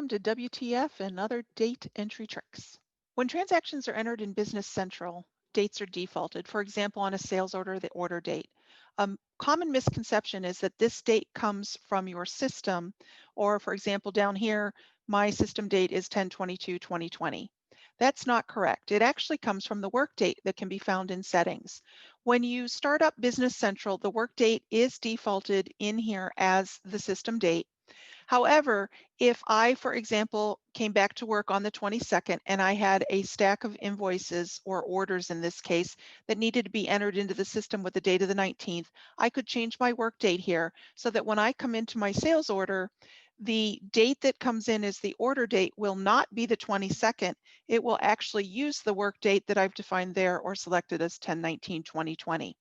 welcome to WTF and other date entry tricks. When transactions are entered in Business Central, dates are defaulted. For example, on a sales order, the order date. A common misconception is that this date comes from your system, or for example, down here, my system date is 10/22/2020. That's not correct. It actually comes from the work date that can be found in settings. When you start up Business Central, the work date is defaulted in here as the system date. However, if I, for example, came back to work on the 22nd and I had a stack of invoices or orders in this case that needed to be entered into the system with the date of the 19th, I could change my work date here so that when I come into my sales order, the date that comes in as the order date will not be the 22nd. It will actually use the work date that I've defined there or selected as 10/19/2020.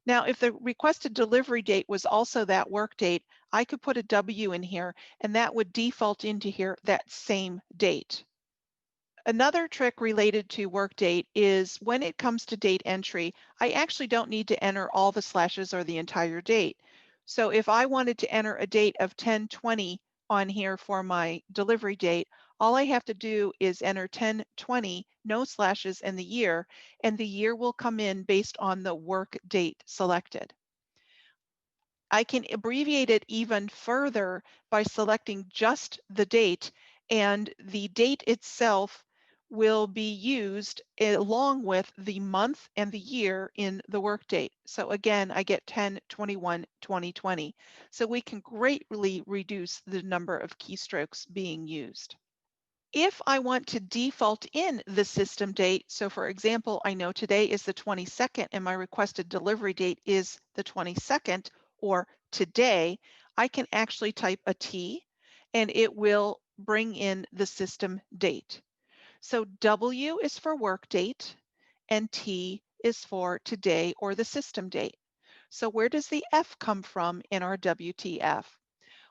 Now, if the requested delivery date was also that work date, I could put a W in here and that would default into here that same date. Another trick related to work date is when it comes to date entry, I actually don't need to enter all the slashes or the entire date. So if I wanted to enter a date of 10/20 on here for my delivery date, all I have to do is enter 10/20, no slashes, and the year will come in based on the work date selected. I can abbreviate it even further by selecting just the date, and the date itself will be used along with the month and the year in the work date. So again, I get 10/21/2020. So we can greatly reduce the number of keystrokes being used. If I want to default in the system date, so for example, I know today is the 22nd and my requested delivery date is the 22nd or today, I can actually type a T and it will bring in the system date. So W is for work date and T is for today or the system date. So where does the F come from in our WTF?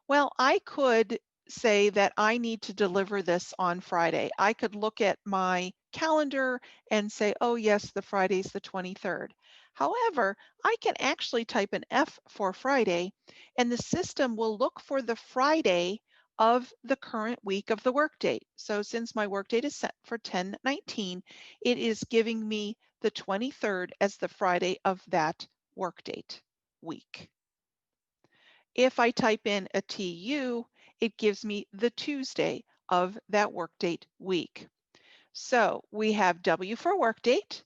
Well, I could say that I need to deliver this on Friday. I could look at my calendar and say, oh yes, the Friday's the 23rd. However, I can actually type an F for Friday and the system will look for the Friday of the current week of the work date. So since my work date is set for 10/19, it is giving me the 23rd as the Friday of that work date week. If I type in a TU, it gives me the Tuesday of that workdate week. So we have W for workdate,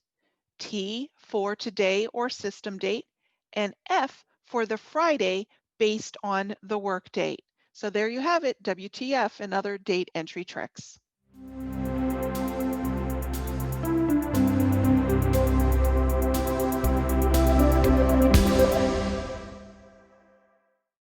T for today or system date, and F for the Friday based on the workdate. So there you have it, WTF and other date entry tricks.